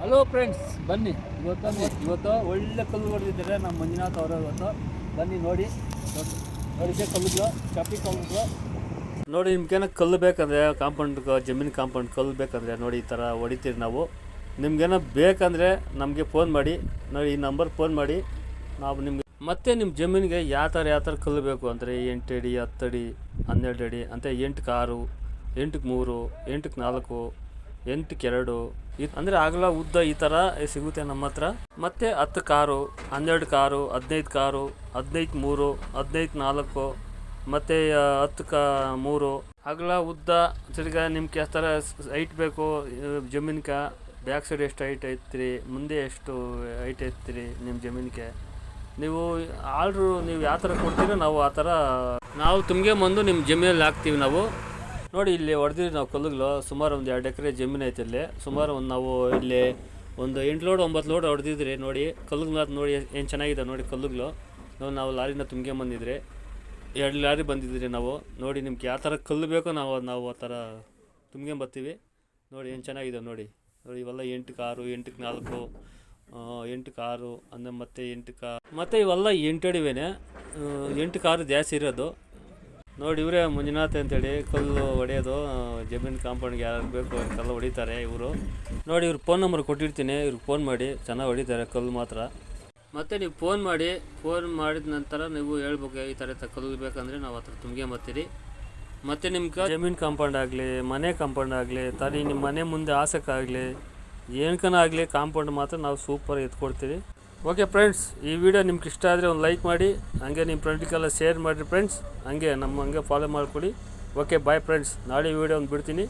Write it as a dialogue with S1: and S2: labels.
S1: Hello friends, ಬನ್ನಿ ಇವತ್ತು ಒಳ್ಳೆ ಕಲ್ಲು ಹೊಡೆದಿದ್ದಾರೆ ನಮ್ಮ ಮಂಜುನಾಥ್ ಅವರು. ಇವತ್ತು ಬನ್ನಿ ನೋಡಿ ಕಲ್ಲುಗಳು, ಚಾಪಿ ಕಲ್ಲುಗಳು ನೋಡಿ. ನಿಮ್ಗೇನೋ ಕಲ್ಲು ಬೇಕಂದರೆ ಜಮೀನು ಕಾಂಪೌಂಡ್ ಕಲ್ಲು ಬೇಕಂದರೆ ನೋಡಿ ಈ ಥರ ಹೊಡಿತೀರಿ ನಾವು. ನಿಮ್ಗೇನೋ ಬೇಕಂದರೆ ನಮಗೆ ಫೋನ್ ಮಾಡಿ, ನೋಡಿ ಈ ನಂಬರ್ ಫೋನ್ ಮಾಡಿ. ನಾವು ನಿಮಗೆ ಮತ್ತೆ ನಿಮ್ಮ ಜಮೀನಿಗೆ ಯಾವ ಥರ ಕಲ್ಲು ಬೇಕು ಅಂದರೆ 8 ಅಡಿ 10 ಅಡಿ 12 ಅಡಿ ಅಂತ 8ಕ್ಕೆ 6, 8ಕ್ಕೆ 3, 8ಕ್ಕೆ 4, 8ಕ್ಕೆ 2 ಅಂದರೆ ಆಗಲ ಉದ್ದ ಈ ಥರ ಸಿಗುತ್ತೆ ನಮ್ಮ ಹತ್ರ. ಮತ್ತು 10ಕ್ಕೆ 6, 12ಕ್ಕೆ 6, 15ಕ್ಕೆ 6, 15ಕ್ಕೆ 3, 15ಕ್ಕೆ 4, ಮತ್ತು 10ಕ್ಕೆ 3 ಅಗಲ ಉದ್ದ. ತಿರ್ಗಾ ನಿಮ್ಗೆ ಯಾವ ಥರ ಹೈಟ್ ಬೇಕು ಜಮೀನ್ಗೆ, ಬ್ಯಾಕ್ ಸೈಡ್ ಎಷ್ಟು ಹೈಟ್ ಐತ್ರಿ, ಮುಂದೆ ಎಷ್ಟು ಹೈಟ್ ಐತ್ರಿ ನಿಮ್ಮ ಜಮೀನಿಗೆ, ನೀವು ಆರ್ಡ್ರು ನೀವು ಯಾವ ಥರ ಕೊಡ್ತೀರೋ ನಾವು ಆ ಥರ ನಾವು ತುಮ್ಗೆ ಬಂದು ನಿಮ್ಮ ಜಮೀನಲ್ಲಿ ಹಾಕ್ತೀವಿ ನಾವು. ನೋಡಿ ಇಲ್ಲಿ ಹೊಡೆದಿರಿ ನಾವು ಕಲ್ಲುಗಳು. ಸುಮಾರು ಒಂದು 2 ಎಕರೆ ಜಮೀನು ಐತೆ ಇಲ್ಲಿ. ಸುಮಾರು ನಾವು ಇಲ್ಲಿ ಒಂದು 8 ಲೋಡ್ 9 ಲೋಡ್ ಹೊಡೆದಿದ್ರಿ. ನೋಡಿ ಕಲ್ಲುಗಳು ನೋಡಿ ಏನು ಚೆನ್ನಾಗಿದೆ ನೋಡಿ ಕಲ್ಲುಗಳು. ನಾವು ಲಾರಿನ ತುಂಬ್ಗೆ ಬಂದಿದ್ರಿ, 2 ಲಾರಿ ಬಂದಿದ್ರಿ ನಾವು. ನೋಡಿ ನಿಮ್ಗೆ ಯಾವ ಥರ ಕಲ್ಲು ಬೇಕೋ ನಾವು ಆ ಥರ ತುಂಬ್ಗೆ ಬರ್ತೀವಿ. ನೋಡಿ ಏನು ಚೆನ್ನಾಗಿದೆ ನೋಡಿ. ನೋಡಿ ಇವೆಲ್ಲ 8ಕ್ಕೆ 6, 8ಕ್ಕೆ 4, 8ಕ್ಕೆ 6 ಅಂದರೆ ಮತ್ತು ಇವೆಲ್ಲ 8 ಅಡಿವೇನೆ. 8ಕ್ಕೆ 6 ಜಾಸ್ತಿ ಇರೋದು. ನೋಡಿ ಇವರೇ ಮಂಜುನಾಥ್ ಅಂತೇಳಿ ಕಲ್ಲು ಹೊಡೆಯೋದು. ಜಮೀನು ಕಾಂಪೌಂಡ್ಗೆ ಯಾರು ಬೇಕು ಕಲ್ಲು ಹೊಡಿತಾರೆ ಇವರು. ನೋಡಿ ಇವ್ರ ಫೋನ್ ನಂಬರ್ ಕೊಟ್ಟಿರ್ತೀನಿ, ಇವ್ರಿಗೆ ಫೋನ್ ಮಾಡಿ, ಚೆನ್ನಾಗಿ ಹೊಡಿತಾರೆ ಕಲ್ಲು ಮಾತ್ರ. ಮತ್ತು ನೀವು ಫೋನ್ ಮಾಡಿದ ನಂತರ ನೀವು ಹೇಳ್ಬೇಕು ಈ ಥರ ಕಲ್ಲು ಬೇಕಂದರೆ ನಾವು ಆ ಥರ ತುಂಬ್ಕೊಂಬತ್ತೀರಿ. ಮತ್ತು ನಿಮ್ಗೆ ಜಮೀನು ಕಾಂಪೌಂಡ್ ಆಗಲಿ, ಮನೆ ಕಾಂಪೌಂಡ್ ಆಗಲಿ, ತರಿ ನಿಮ್ಮ ಮನೆ ಮುಂದೆ ಹಾಸಕ್ಕಾಗಲಿ, ಏನಕ್ಕನಾಗಲಿ ಕಾಂಪೌಂಡ್ ಮಾತ್ರ ನಾವು ಸೂಪರ್ ಎತ್ಕೊಡ್ತೀವಿ. ಓಕೆ ಫ್ರೆಂಡ್ಸ್, ಈ ವಿಡಿಯೋ ನಿಮ್ಗೆ ಇಷ್ಟ ಆದರೆ ಒಂದು ಲೈಕ್ ಮಾಡಿ, ಹಂಗೆ ನಿಮ್ಮ ಫ್ರೆಂಡ್ಗೆಲ್ಲ ಶೇರ್ ಮಾಡಿರಿ ಫ್ರೆಂಡ್ಸ್. ಹಂಗೆ ಫಾಲೋ ಮಾಡ್ಕೊಳ್ಳಿ. ಓಕೆ ಬಾಯ್ ಫ್ರೆಂಡ್ಸ್, ನಾಳೆ ವಿಡಿಯೋ ಒಂದು ಬಿಡ್ತೀನಿ.